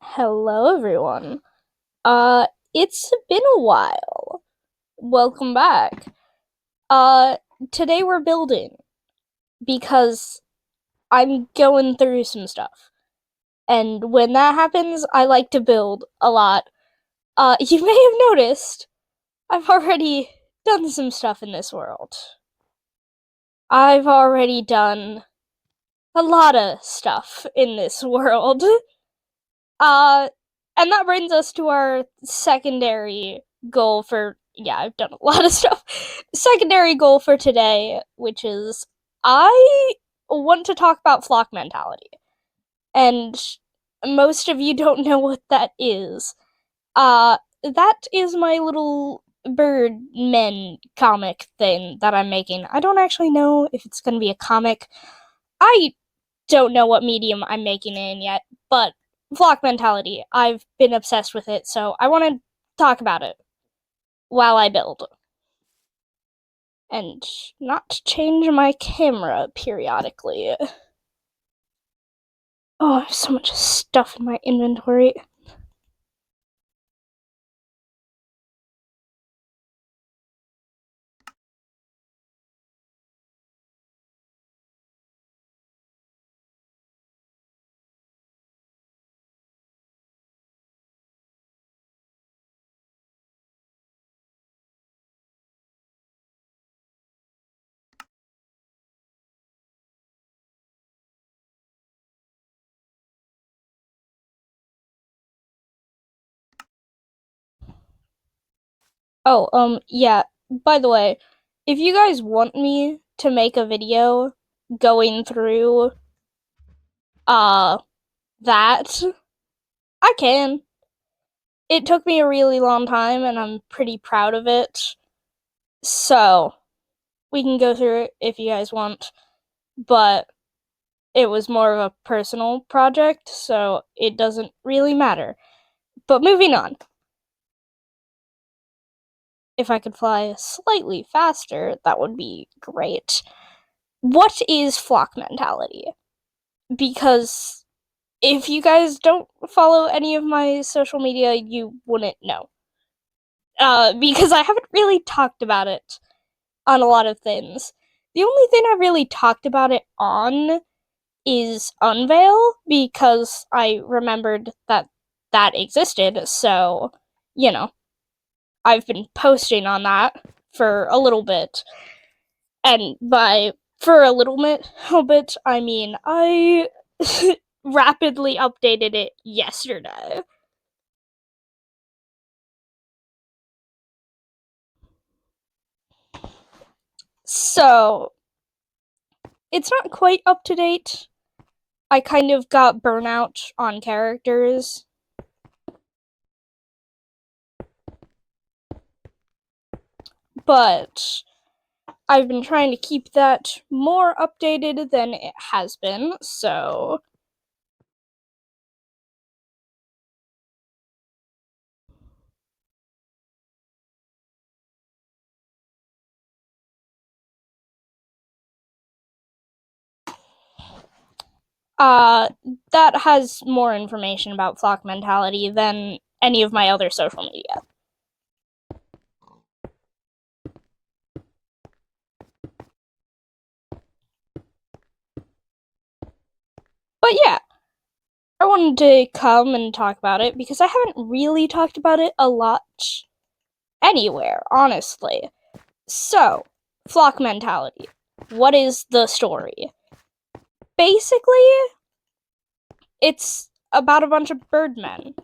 Hello, everyone. It's been a while. Welcome back. Uh, Today we're building because I'm going through some stuff. And when that happens, I like to build a lot. You may have noticed I've already done some stuff in this world. I've already done a lot of stuff in this world. Uh, and that brings us to our secondary goal for I've done a lot of stuff. Secondary goal for today, which is I want to talk about flock mentality. And most of you don't know what that is. That is my little bird men comic thing that I'm making. I don't actually know if it's going to be a comic. I don't know what medium I'm making it in yet, but flock mentality, I've been obsessed with it, so I want to talk about it while I build. And not change my camera periodically. Oh, I have so much stuff in my inventory. Yeah, by the way, if you guys want me to make a video going through, uh, that, I can. It took me a really long time, and I'm pretty proud of it. So, we can go through it if you guys want, but it was more of a personal project, so it doesn't really matter. But moving on. If I could fly slightly faster, that would be great. What is flock mentality? Because if you guys don't follow any of my social media, you wouldn't know. Because I haven't really talked about it on a lot of things. The only thing I really talked about it on is Unveil, because I remembered that that existed, so, you know, I've been posting on that for a little bit. And by for a little bit, I mean I rapidly updated it yesterday. So, it's not quite up to date. I kind of got burnout on characters. But I've been trying to keep that more updated than it has been, so uh that has more information about flock mentality than any of my other social media. But yeah, I wanted to come and talk about it because I haven't really talked about it a lot anywhere, honestly. So, flock mentality. What is the story? Basically, it's about a bunch of birdmen.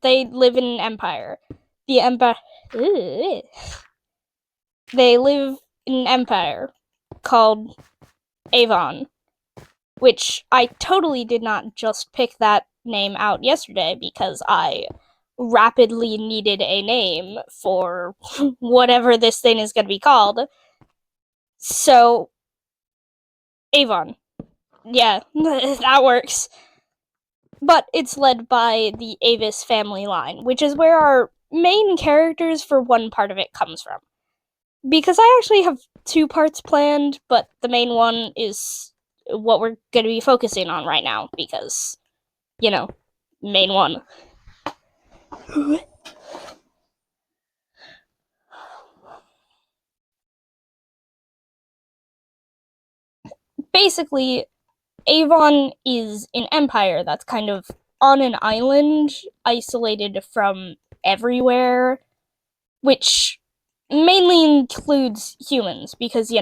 They live in an empire. The empire. They live in an empire called Avon, which I totally did not just pick that name out yesterday because I rapidly needed a name for whatever this thing is going to be called. So, Avon. Yeah, that works. But it's led by the Avis family line, which is where our main characters for one part of it comes from. Because I actually have two parts planned, but the main one is what we're going to be focusing on right now because, you know, main one. Basically, Avon is an empire that's kind of on an island, isolated from everywhere, which mainly includes humans because,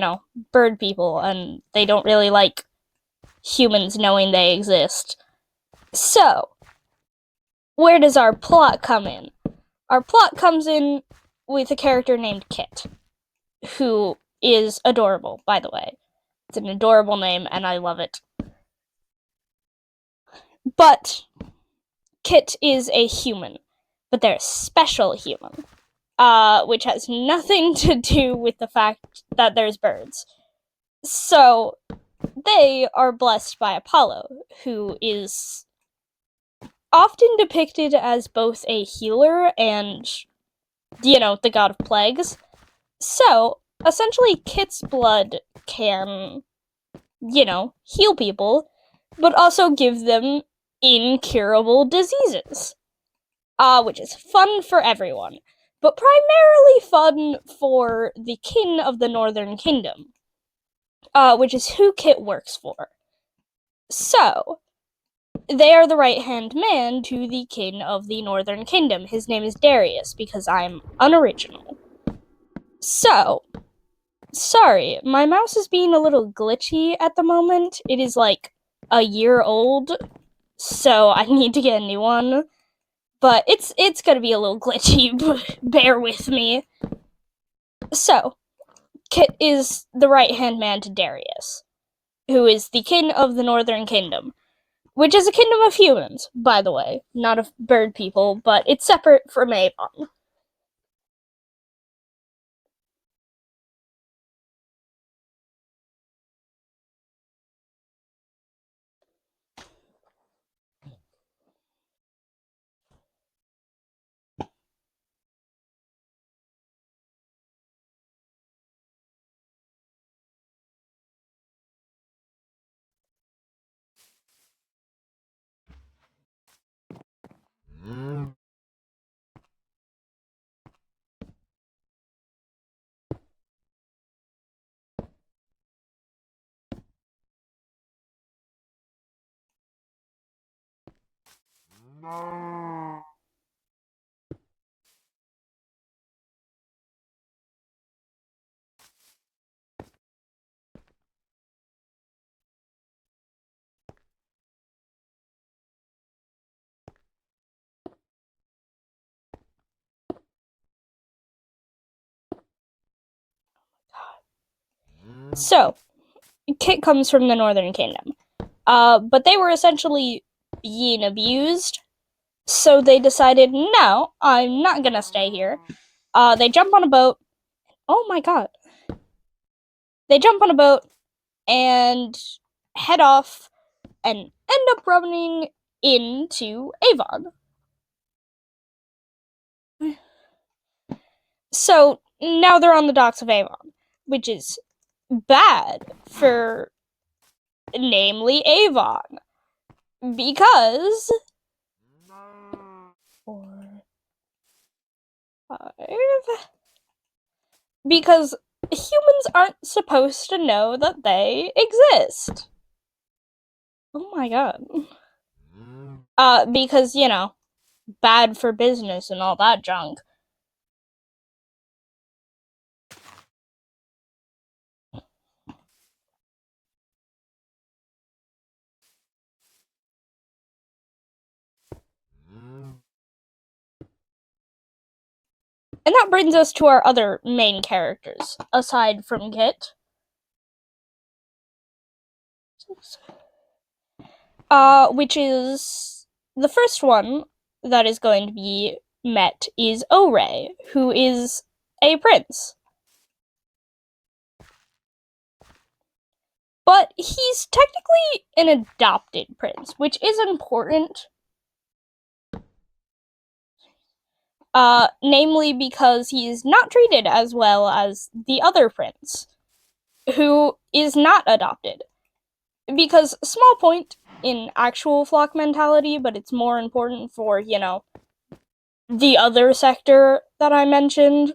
bird people, and they don't really like humans knowing they exist. So, where does our plot come in? Our plot comes in with a character named Kit, who is adorable, by the way. It's an adorable name, and I love it. But Kit is a human, but they're a special human, which has nothing to do with the fact that there's birds. So, they are blessed by Apollo, who is often depicted as both a healer and, the god of plagues. So, essentially, Kit's blood can, heal people, but also give them incurable diseases. Which is fun for everyone, but primarily fun for the king of the Northern Kingdom, which is who Kit works for. So, they are the right-hand man to the king of the Northern Kingdom. His name is Darius, because I'm unoriginal. So, sorry, my mouse is being a little glitchy at the moment. It is like a year old, so I need to get a new one. But it's gonna be a little glitchy, bear with me. So, Kit is the right-hand man to Darius, who is the king of the Northern Kingdom, which is a kingdom of humans, by the way, not of bird people, but it's separate from Avon. So, Kit comes from the Northern Kingdom. But they were essentially being abused, so they decided, no, I'm not gonna stay here. They jump on a boat. Oh my god. They jump on a boat and head off and end up running into Avon. So now they're on the docks of Avon, which is bad for, namely, Avon. Because 4, 5. Because humans aren't supposed to know that they exist. Oh my god. Because, bad for business and all that junk. And that brings us to our other main characters, aside from Kit. Which is the first one that is going to be met is Oray, who is a prince. But he's technically an adopted prince, which is important. Namely because he is not treated as well as the other prince, who is not adopted. Because, small point, in actual flock mentality, but it's more important for, the other sector that I mentioned.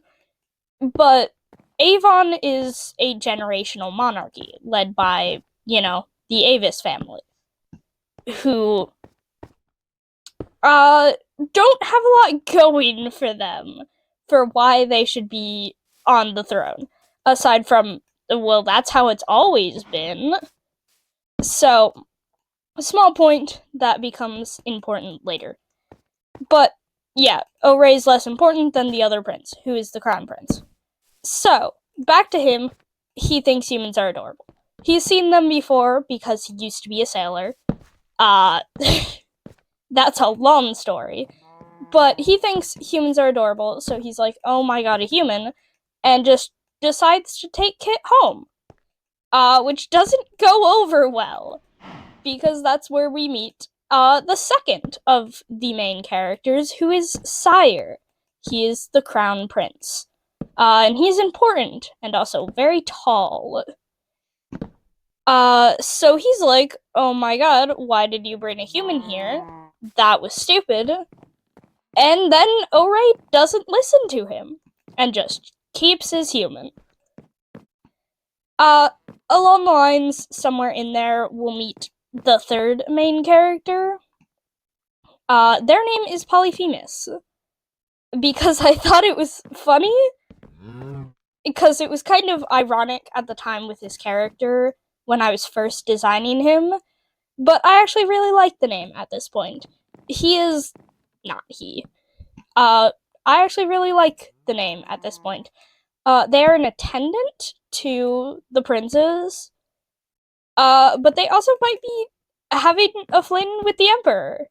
But Avon is a generational monarchy led by, the Avis family, who uh don't have a lot going for them for why they should be on the throne. Aside from, well, that's how it's always been. So, a small point that becomes important later. But yeah, is less important than the other prince, who is the crown prince. So, back to him. He thinks humans are adorable. He's seen them before because he used to be a sailor. Uh, that's a long story. But he thinks humans are adorable, so he's like, oh my god, a human, and just decides to take Kit home. Which doesn't go over well, because that's where we meet the second of the main characters, who is Sire. He is the crown prince. And he's important and also very tall. So he's like, oh my god, why did you bring a human here? That was stupid. And then Oray doesn't listen to him and just keeps his human. Along the lines, somewhere in there, we'll meet the third main character. Their name is Polyphemus. Because I thought it was funny. Because it was kind of ironic at the time with his character when I was first designing him. But I actually really like the name at this point. He is not he. I actually really like the name at this point. They are an attendant to the princes. But they also might be having a fling with the emperor.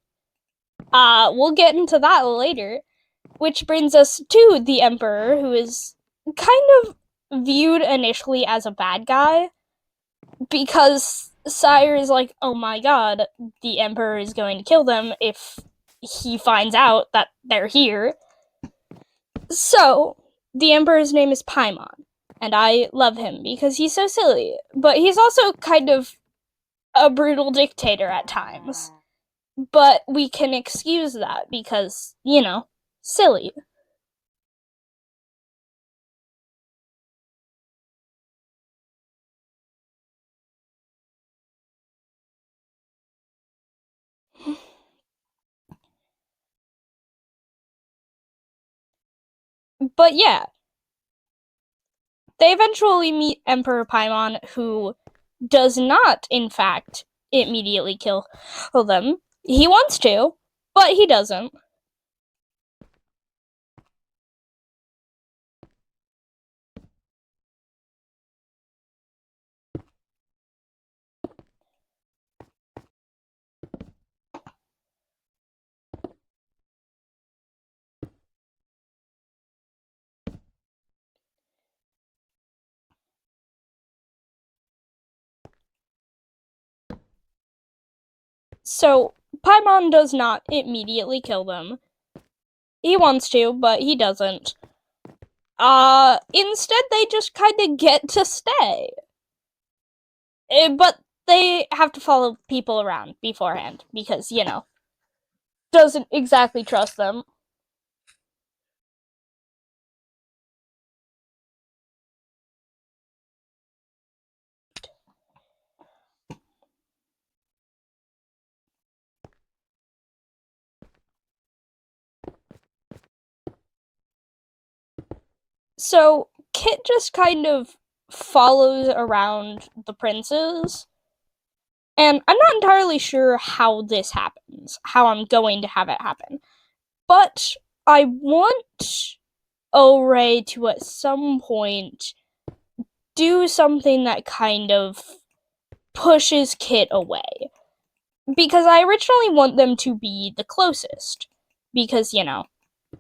We'll get into that later. Which brings us to the emperor, who is kind of viewed initially as a bad guy. Because Sire is like, oh my god, the emperor is going to kill them if he finds out that they're here. So, the emperor's name is Paimon, and I love him because he's so silly, but he's also kind of a brutal dictator at times. But we can excuse that because, silly. But yeah, they eventually meet Emperor Paimon, who does not, in fact, immediately kill them. He wants to, but he doesn't. So, Paimon does not immediately kill them. He wants to, but he doesn't. Instead, they just kind of get to stay. But they have to follow people around beforehand because, doesn't exactly trust them. So, Kit just kind of follows around the princes. And I'm not entirely sure how this happens, how I'm going to have it happen. But I want Oray to at some point do something that kind of pushes Kit away. Because I originally want them to be the closest. Because,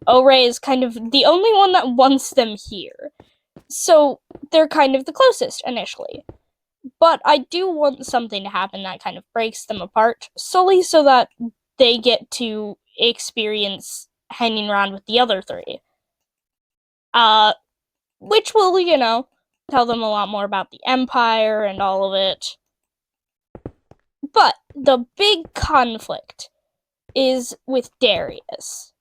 Oray is kind of the only one that wants them here. So they're kind of the closest initially. But I do want something to happen that kind of breaks them apart, solely so that they get to experience hanging around with the other three. Which will, tell them a lot more about the Empire and all of it. But the big conflict is with Darius,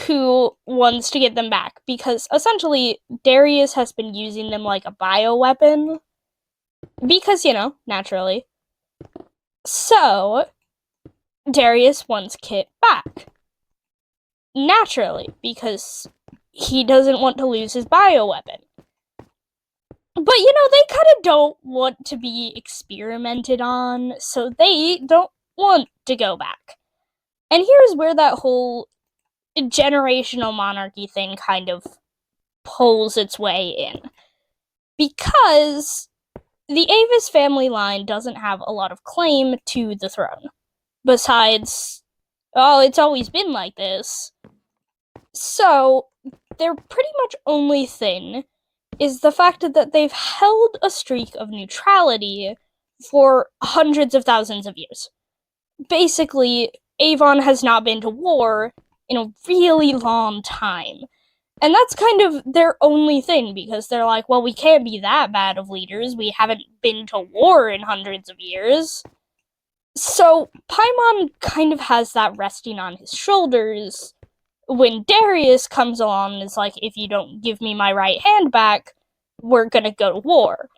who wants to get them back because essentially Darius has been using them like a bioweapon. Because, naturally. So, Darius wants Kit back. Naturally, because he doesn't want to lose his bioweapon. But, they kind of don't want to be experimented on, so they don't want to go back. And here's where that whole generational monarchy thing kind of pulls its way in. Because the Avis family line doesn't have a lot of claim to the throne. Besides, it's always been like this. So, their pretty much only thing is the fact that they've held a streak of neutrality for hundreds of thousands of years. Basically, Avon has not been to war in a really long time. And that's kind of their only thing, because they're like, well, we can't be that bad of leaders. We haven't been to war in hundreds of years. So, Paimon kind of has that resting on his shoulders when Darius comes along and is like, if you don't give me my right hand back, we're gonna go to war.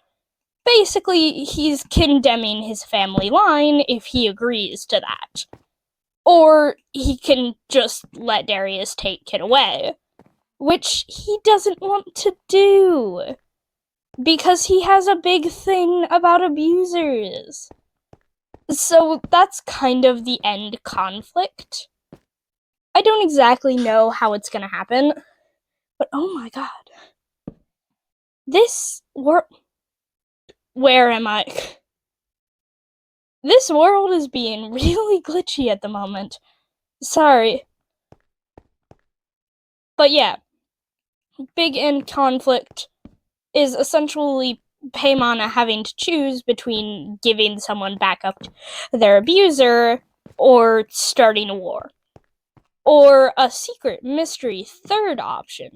Basically, he's condemning his family line if he agrees to that. Or he can just let Darius take Kit away, which he doesn't want to do, because he has a big thing about abusers. So that's kind of the end conflict. I don't exactly know how it's gonna happen, but oh my god. This world. Where am I? This world is being really glitchy at the moment. Sorry. But yeah, big end conflict is essentially Paimon having to choose between giving someone back up to their abuser or starting a war. Or a secret mystery third option.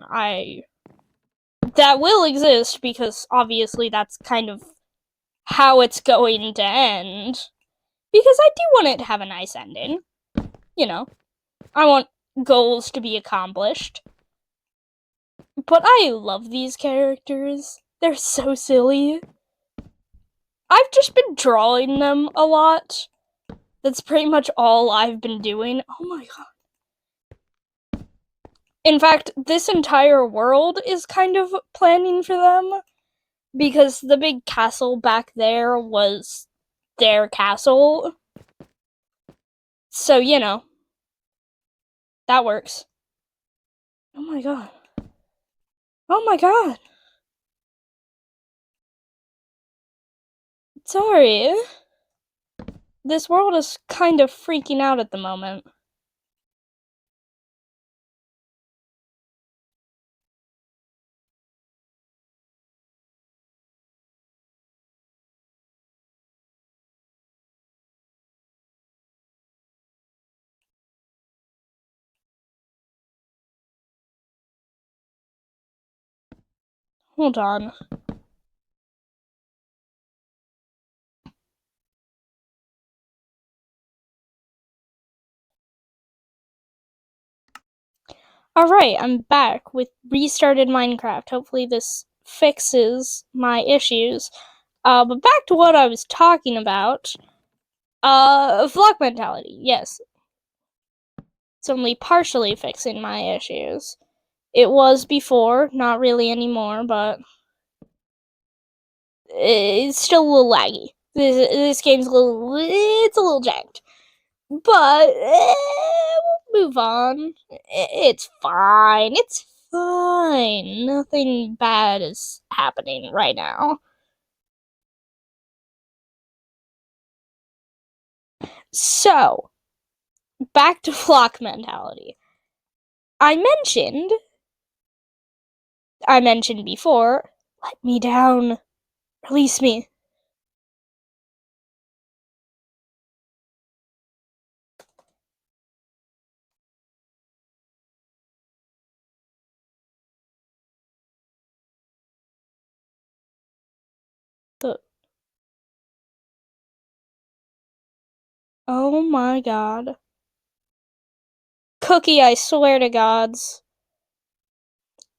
That will exist, because obviously that's kind of how it's going to end. Because I do want it to have a nice ending. I want goals to be accomplished. But I love these characters. They're so silly. I've just been drawing them a lot. That's pretty much all I've been doing. Oh my god. In fact, this entire world is kind of planning for them, because the big castle back there was their castle. So, that works. Oh my god. Oh my god. Sorry. This world is kind of freaking out at the moment. Hold on. Alright, I'm back with restarted Minecraft. Hopefully this fixes my issues. But back to what I was talking about. Flock mentality, yes. It's only partially fixing my issues. It was before, not really anymore, but it's still a little laggy. This game's it's a little jacked. But we'll move on. It's fine. It's fine. Nothing bad is happening right now. So, back to flock mentality. I mentioned before, let me down. Release me. The Oh my god. Cookie, I swear to gods.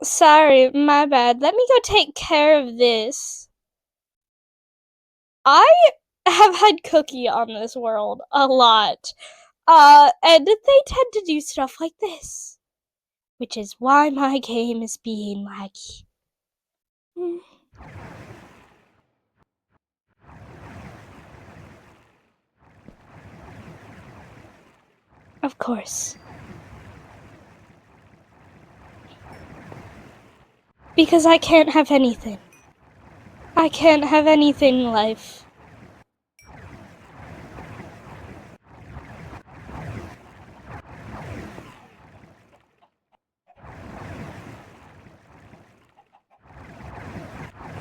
Sorry, my bad. Let me go take care of this. I have had Cookie on this world a lot. And they tend to do stuff like this. Which is why my game is being laggy. Of course. Because I can't have anything. I can't have anything in life.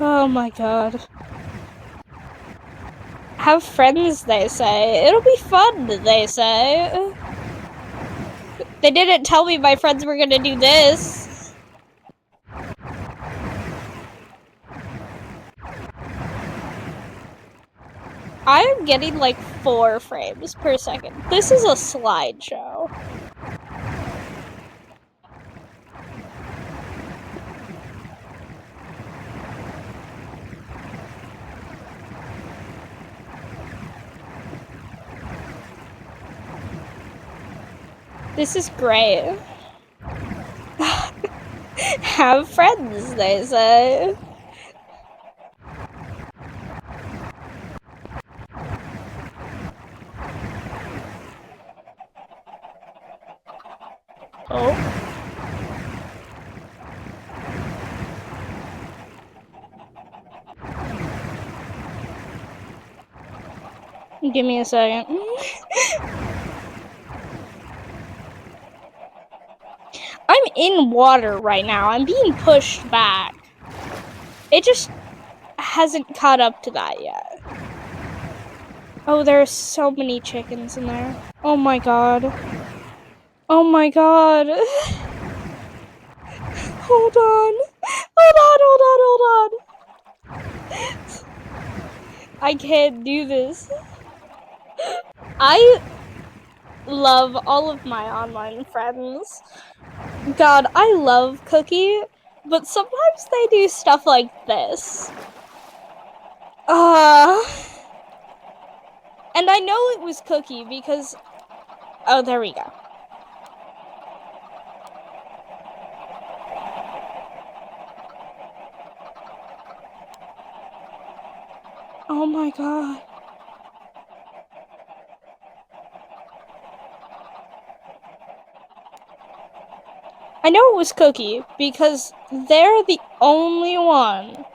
Oh my god. Have friends, they say. It'll be fun, they say. They didn't tell me my friends were gonna do this. I am getting like 4 frames per second. This is a slideshow. This is great. Have friends, they say. Oh. Give me a second. I'm in water right now. I'm being pushed back. It just hasn't caught up to that yet. Oh, there are so many chickens in there. Oh my god. Oh my god. Hold on. Hold on. I can't do this. I love all of my online friends. God, I love Cookie, but sometimes they do stuff like this. And I know it was Cookie because... Oh, there we go. Oh my god. I know it was Cookie because they're the only one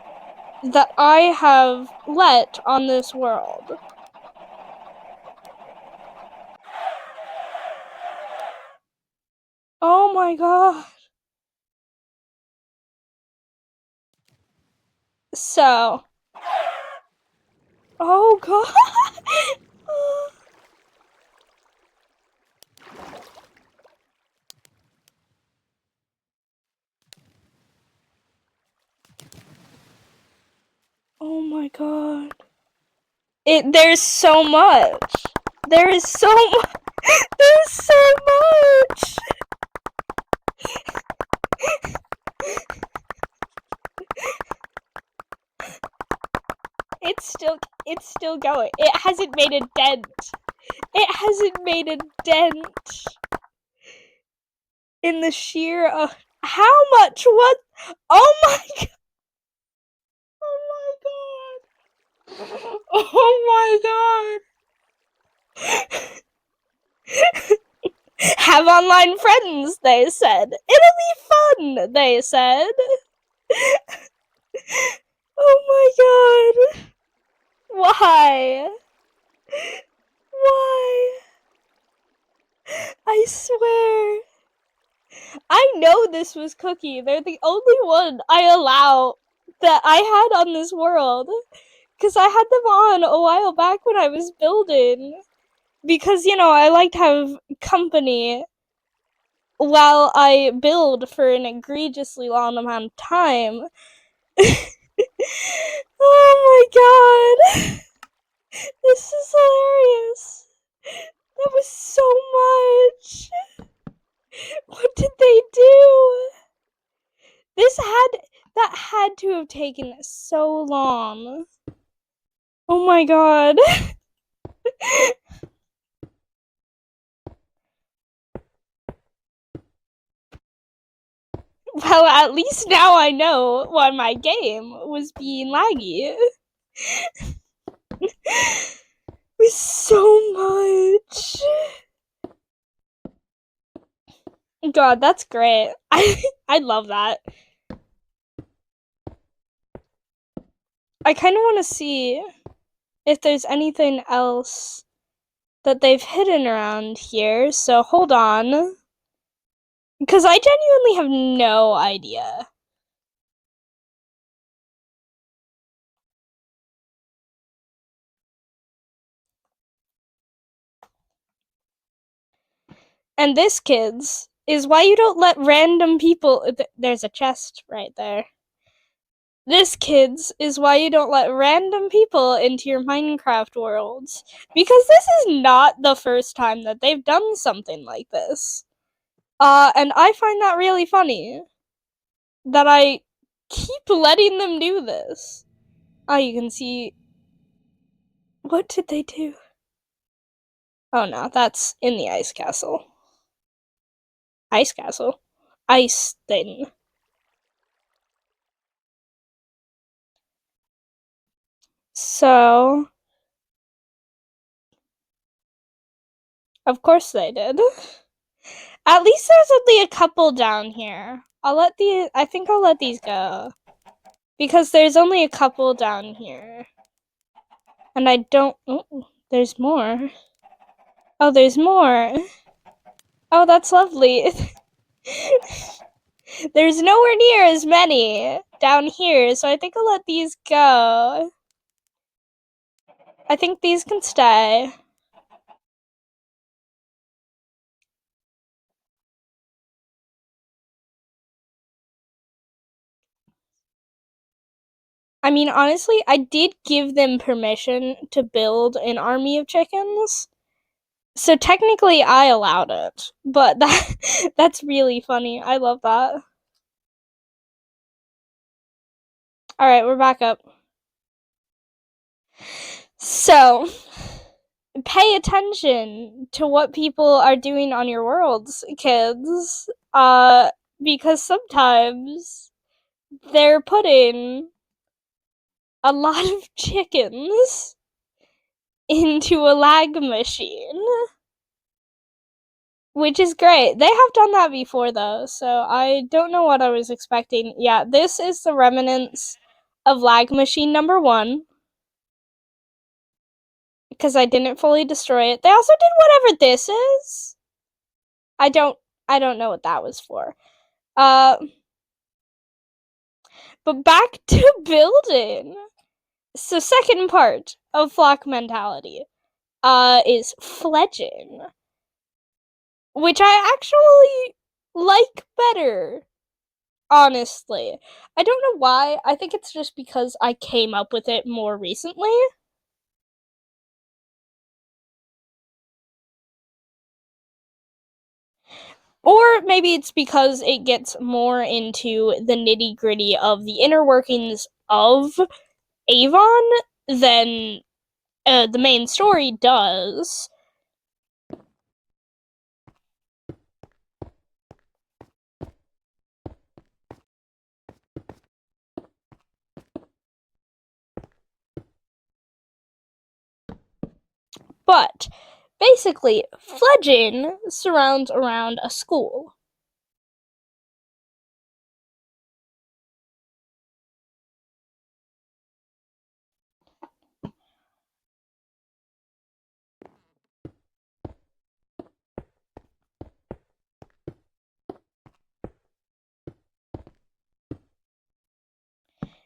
that I have let on this world. Oh my god. So. Oh god. Oh my god. There's so much. There is so much. There's so much. It's still going. It hasn't made a dent. It hasn't made a dent in the sheer how much? What? Oh my god. Oh my god. Oh my god. Have online friends, they said. It'll be fun, they said. Oh my god. Why? Why? I swear. I know this was Cookie. They're the only one I allow that I had on this world. Because I had them on a while back when I was building. Because, you know, I like to have company while I build for an egregiously long amount of time. Oh my god. This is hilarious. That was so much. What did they do? That had to have taken so long. Oh my god. Well, at least now I know why my game was being laggy. It was so much. God, that's great. I love that. I kind of want to see if there's anything else that they've hidden around here. So hold on. Because I genuinely have no idea. And this, kids, is why you don't let random people. There's a chest right there. This, kids, is why you don't let random people into your Minecraft worlds. Because this is not the first time that they've done something like this. And I find that really funny. That I keep letting them do this. Oh, you can see. What did they do? Oh no, that's in the ice castle. Ice castle? Ice thing. So, of course they did. At least there's only a couple down here. I think I'll let these go. Because there's only a couple down here. And I don't, oh, there's more. Oh, there's more. Oh, that's lovely. There's nowhere near as many down here, so I think I'll let these go. I think these can stay. I mean, honestly, I did give them permission to build an army of chickens. So technically I allowed it. But that's really funny. I love that. Alright, we're back up. So, pay attention to what people are doing on your worlds, kids. Because sometimes they're putting a lot of chickens into a lag machine. Which is great. They have done that before, though, so I don't know what I was expecting. Yeah, this is the remnants of lag machine number 1. Because I didn't fully destroy it. They also did whatever this is. I don't know what that was for. But back to building. So second part of flock mentality is fledging, which I actually like better, honestly. I don't know why. I think it's just because I came up with it more recently. Or maybe it's because it gets more into the nitty-gritty of the inner workings of Avon than the main story does. But basically, fledging surrounds around a school.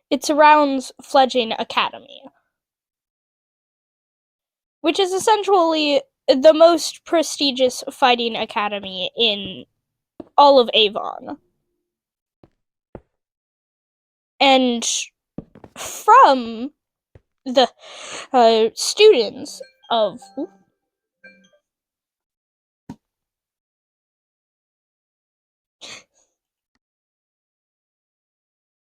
It surrounds Fledging Academy, which is essentially the most prestigious fighting academy in all of Avon. And from the students of